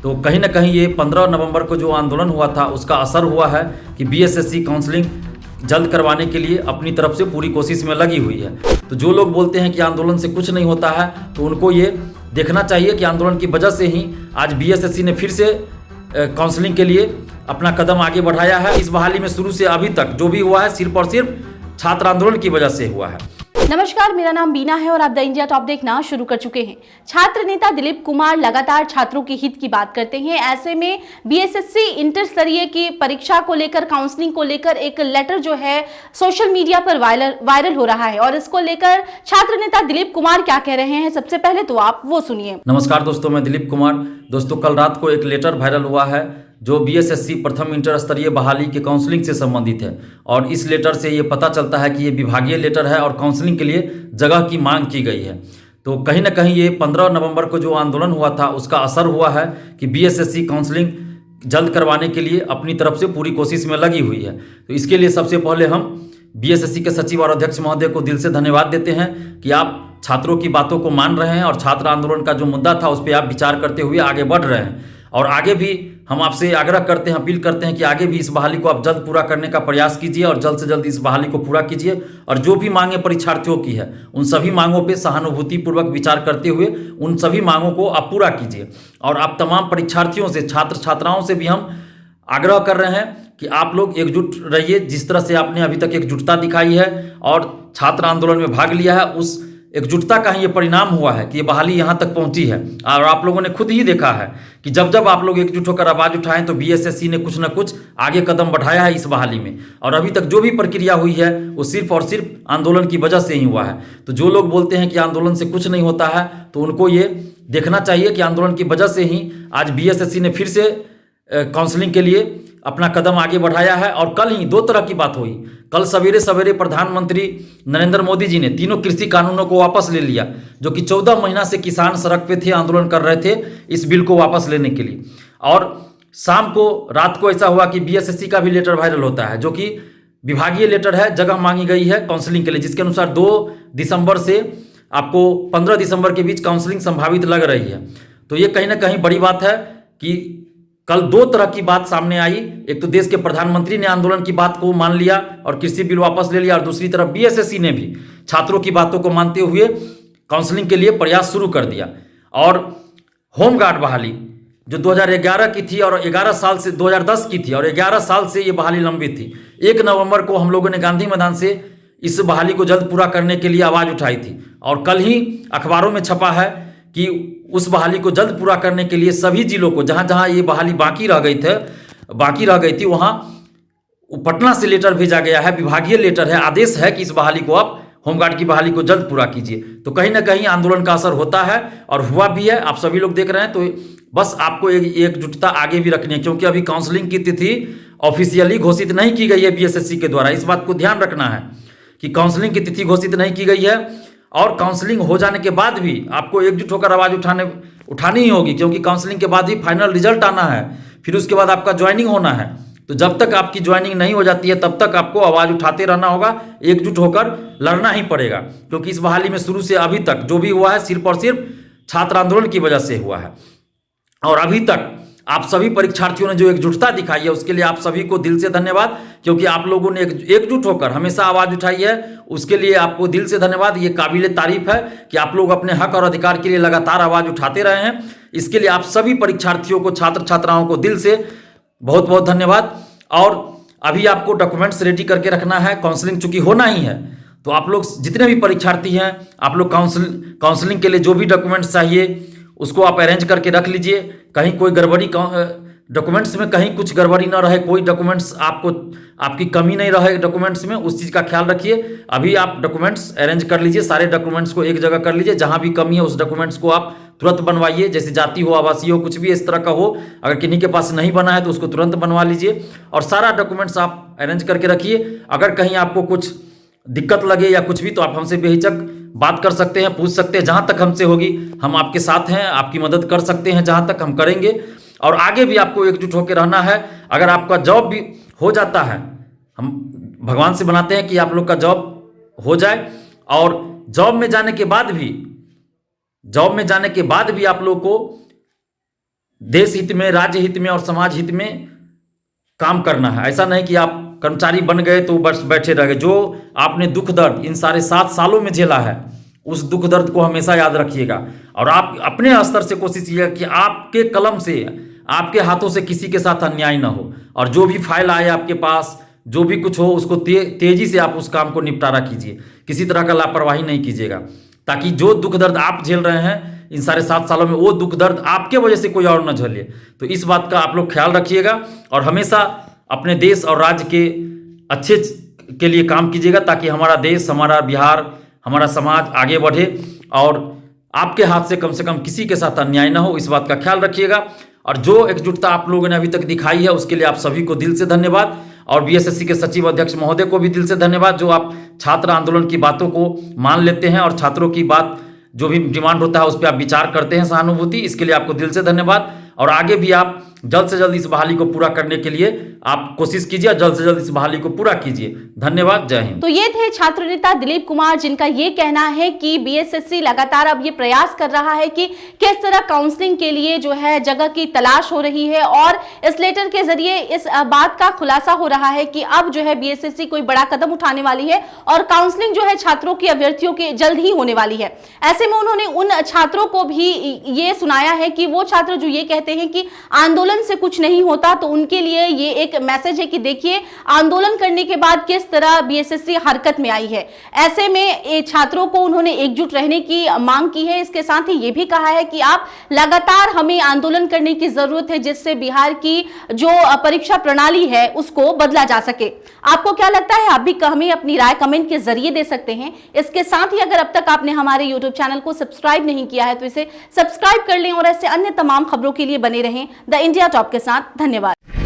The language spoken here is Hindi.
तो कहीं ना कहीं ये 15 नवंबर को जो आंदोलन हुआ था उसका असर हुआ है कि बीएसएससी काउंसलिंग जल्द करवाने के लिए अपनी तरफ से पूरी कोशिश में लगी हुई है। तो जो लोग बोलते हैं कि आंदोलन से कुछ नहीं होता है तो उनको ये देखना चाहिए कि आंदोलन की वजह से ही आज बीएसएससी ने फिर से काउंसलिंग के लिए अपना कदम आगे बढ़ाया है। इस बहाली में शुरू से अभी तक जो भी हुआ है सिर्फ और सिर्फ छात्र आंदोलन की वजह से हुआ है। नमस्कार, मेरा नाम बीना है और आप द इंडिया टॉप देखना शुरू कर चुके हैं। छात्र नेता दिलीप कुमार लगातार छात्रों के हित की बात करते हैं। ऐसे में बीएसएससी इंटर स्तरीय की परीक्षा को लेकर, काउंसलिंग को लेकर एक लेटर जो है सोशल मीडिया पर वायरल हो रहा है और इसको लेकर छात्र नेता दिलीप कुमार क्या कह रहे हैं, सबसे पहले तो आप वो सुनिए। नमस्कार दोस्तों, मैं दिलीप कुमार। दोस्तों, कल रात को एक लेटर वायरल हुआ है जो बीएसएससी प्रथम इंटर स्तरीय बहाली के काउंसलिंग से संबंधित है और इस लेटर से ये पता चलता है कि ये विभागीय लेटर है और काउंसलिंग के लिए जगह की मांग की गई है। तो कहीं ना कहीं ये 15 नवंबर को जो आंदोलन हुआ था उसका असर हुआ है कि बीएसएससी काउंसलिंग जल्द करवाने के लिए अपनी तरफ से पूरी कोशिश में लगी हुई है। तो इसके लिए सबसे पहले हम बीएसएससी के सचिव और अध्यक्ष महोदय को दिल से धन्यवाद देते हैं कि आप छात्रों की बातों को मान रहे हैं और छात्र आंदोलन का जो मुद्दा था उस पर आप विचार करते हुए आगे बढ़ रहे हैं। और आगे भी हम आपसे आग्रह करते हैं, अपील करते हैं कि आगे भी इस बहाली को आप जल्द पूरा करने का प्रयास कीजिए और जल्द से जल्द इस बहाली को पूरा कीजिए। और जो भी मांगें परीक्षार्थियों की है उन सभी मांगों पे सहानुभूतिपूर्वक विचार करते हुए उन सभी मांगों को आप पूरा कीजिए। और आप तमाम परीक्षार्थियों से, छात्र छात्राओं से भी हम आग्रह कर रहे हैं कि आप लोग एकजुट रहिए। जिस तरह से आपने अभी तक एकजुटता दिखाई है और छात्र आंदोलन में भाग लिया है, उस एकजुटता का ही ये परिणाम हुआ है कि ये बहाली यहाँ तक पहुँची है। और आप लोगों ने खुद ही देखा है कि जब जब आप लोग एकजुट होकर आवाज़ उठाएं तो बीएसएससी ने कुछ न कुछ आगे कदम बढ़ाया है इस बहाली में। और अभी तक जो भी प्रक्रिया हुई है वो सिर्फ और सिर्फ आंदोलन की वजह से ही हुआ है। तो जो लोग बोलते हैं कि आंदोलन से कुछ नहीं होता है तो उनको ये देखना चाहिए कि आंदोलन की वजह से ही आज बीएसएससी ने फिर से काउंसलिंग के लिए अपना कदम आगे बढ़ाया है। और कल ही दो तरह की बात हुई। कल सवेरे सवेरे प्रधानमंत्री नरेंद्र मोदी जी ने तीनों कृषि कानूनों को वापस ले लिया, जो कि 14 महीना से किसान सड़क पे थे, आंदोलन कर रहे थे इस बिल को वापस लेने के लिए। और शाम को, रात को ऐसा हुआ कि बीएसएससी का भी लेटर वायरल होता है जो कि विभागीय लेटर है, जगह मांगी गई है काउंसलिंग के लिए, जिसके अनुसार 2 दिसंबर से आपको 15 दिसंबर के बीच काउंसलिंग संभावित लग रही है। तो ये कहीं ना कहीं बड़ी बात है कि कल दो तरह की बात सामने आई। एक तो देश के प्रधानमंत्री ने आंदोलन की बात को मान लिया और कृषि बिल वापस ले लिया, और दूसरी तरफ बीएसएससी ने भी छात्रों की बातों को मानते हुए काउंसलिंग के लिए प्रयास शुरू कर दिया। और होमगार्ड बहाली जो 2011 की थी और 11 साल से 2010 की थी और 11 साल से ये बहाली लंबित थी। 1 नवंबर को हम लोगों ने गांधी मैदान से इस बहाली को जल्द पूरा करने के लिए आवाज़ उठाई थी और कल ही अखबारों में छपा है कि उस बहाली को जल्द पूरा करने के लिए सभी जिलों को, जहां जहां ये बहाली बाकी रह गई थी वहां पटना से लेटर भेजा गया है, विभागीय लेटर है, आदेश है कि इस बहाली को आप, होमगार्ड की बहाली को जल्द पूरा कीजिए। तो कहीं ना कहीं आंदोलन का असर होता है और हुआ भी है, आप सभी लोग देख रहे हैं। तो बस आपको एकजुटता आगे भी रखनी है, क्योंकि अभी काउंसलिंग की तिथि ऑफिशियली घोषित नहीं की गई है बीएसएससी के द्वारा। इस बात को ध्यान रखना है कि काउंसलिंग की तिथि घोषित नहीं की गई है और काउंसलिंग हो जाने के बाद भी आपको एकजुट होकर आवाज़ उठानी ही होगी, क्योंकि काउंसलिंग के बाद ही फाइनल रिजल्ट आना है, फिर उसके बाद आपका ज्वाइनिंग होना है। तो जब तक आपकी ज्वाइनिंग नहीं हो जाती है तब तक आपको आवाज़ उठाते रहना होगा, एकजुट होकर लड़ना ही पड़ेगा, क्योंकि इस बहाली में शुरू से अभी तक जो भी हुआ है सिर्फ और सिर्फ छात्र आंदोलन की वजह से हुआ है। और अभी तक आप सभी परीक्षार्थियों ने जो एकजुटता दिखाई है उसके लिए आप सभी को दिल से धन्यवाद, क्योंकि आप लोगों ने एकजुट होकर हमेशा आवाज़ उठाई है, उसके लिए आपको दिल से धन्यवाद। ये काबिले तारीफ है कि आप लोग अपने हक और अधिकार के लिए लगातार आवाज़ उठाते रहे हैं। इसके लिए आप सभी परीक्षार्थियों को, छात्र छात्राओं को दिल से बहुत बहुत धन्यवाद। और अभी आपको डॉक्यूमेंट्स रेडी करके रखना है, काउंसलिंग चूंकि होना ही है तो आप लोग जितने भी परीक्षार्थी हैं, आप लोग काउंसलिंग के लिए जो भी डॉक्यूमेंट्स चाहिए उसको आप अरेंज करके रख लीजिए। कहीं कोई गड़बड़ी डॉक्यूमेंट्स में कहीं कुछ गड़बड़ी ना रहे, कोई डॉक्यूमेंट्स आपकी कमी नहीं रहे डॉक्यूमेंट्स में, उस चीज़ का ख्याल रखिए। अभी आप डॉक्यूमेंट्स अरेंज कर लीजिए, सारे डॉक्यूमेंट्स को एक जगह कर लीजिए। जहां भी कमी है उस डॉक्यूमेंट्स को आप तुरंत बनवाइए, जैसे जाति हो, आवासीय हो, कुछ भी इस तरह का हो। अगर किन्हीं के पास नहीं बना है तो उसको तुरंत बनवा लीजिए और सारा डॉक्यूमेंट्स आप अरेंज करके रखिए। अगर कहीं आपको कुछ दिक्कत लगे या कुछ भी तो आप हमसे बेहिचक बात कर सकते हैं, पूछ सकते हैं। जहां तक हमसे होगी हम आपके साथ हैं, आपकी मदद कर सकते हैं, जहां तक हम करेंगे। और आगे भी आपको एकजुट होकर रहना है। अगर आपका जॉब भी हो जाता है, हम भगवान से बनाते हैं कि आप लोग का जॉब हो जाए, और जॉब में जाने के बाद भी आप लोग को देश हित में, राज्य हित में और समाज हित में काम करना है। ऐसा नहीं कि आप कर्मचारी बन गए तो बस बैठे रह गए। जो आपने दुख दर्द इन सारे 7 सालों में झेला है, उस दुख दर्द को हमेशा याद रखिएगा और आप अपने स्तर से कोशिश कीजिएगा कि आपके कलम से, आपके हाथों से किसी के साथ अन्याय ना हो। और जो भी फाइल आए आपके पास, जो भी कुछ हो, उसको तेजी से आप उस काम को निपटारा कीजिए। किसी तरह का लापरवाही नहीं कीजिएगा, ताकि जो दुख दर्द आप झेल रहे हैं इन सारे 7 सालों में, वो दुख दर्द आपके वजह से कोई और न झेले। तो इस बात का आप लोग ख्याल रखिएगा और हमेशा अपने देश और राज्य के अच्छे के लिए काम कीजिएगा, ताकि हमारा देश, हमारा बिहार, हमारा समाज आगे बढ़े और आपके हाथ से कम किसी के साथ अन्याय ना हो। इस बात का ख्याल रखिएगा। और जो एकजुटता आप लोगों ने अभी तक दिखाई है, उसके लिए आप सभी को दिल से धन्यवाद। और बीएसएससी के सचिव अध्यक्ष महोदय को भी दिल से धन्यवाद, जो आप छात्र आंदोलन की बातों को मान लेते हैं और छात्रों की बात, जो भी डिमांड होता है उस पर आप विचार करते हैं सहानुभूति। इसके लिए आपको दिल से धन्यवाद। और आगे भी आप जल्द से जल्द इस बहाली को पूरा करने के लिए आप कोशिश कीजिए और जल्द से जल्द इस बहाली को पूरा कीजिए। धन्यवाद। जय हिंद। तो ये थे छात्र नेता दिलीप कुमार, जिनका ये कहना है कि बीएसएससी लगातार अब ये प्रयास कर रहा है कि किस तरह काउंसलिंग के लिए जो है जगह की तलाश हो रही है और इस लेटर के जरिए इस बात का खुलासा हो रहा है कि अब जो है बीएसएससी कोई बड़ा कदम उठाने वाली है और काउंसलिंग जो है छात्रों की, अभ्यर्थियों की जल्द ही होने वाली है। ऐसे में उन्होंने उन छात्रों को भी ये सुनाया है कि वो छात्र जो ये कहते हैं कि आंदोलन से कुछ नहीं होता, तो उनके लिए ये एक मैसेज है कि देखिए आंदोलन करने के बाद किस तरह बीएसएससी हरकत में आई है। ऐसे में छात्रों को उन्होंने एकजुट रहने की मांग की है। इसके साथ ही ये भी कहा है कि आप लगातार हमें आंदोलन करने की जरूरत है, जिससे बिहार की जो परीक्षा प्रणाली है उसको बदला जा सके। आपको क्या लगता है? आप भी हमें अपनी राय कमेंट के जरिए दे सकते हैं। इसके साथ ही अगर अब तक आपने हमारे यूट्यूब चैनल को सब्सक्राइब नहीं किया है तो इसे सब्सक्राइब कर लें और ऐसे अन्य तमाम खबरों के लिए बने रहें द इंडिया टॉप के साथ। धन्यवाद।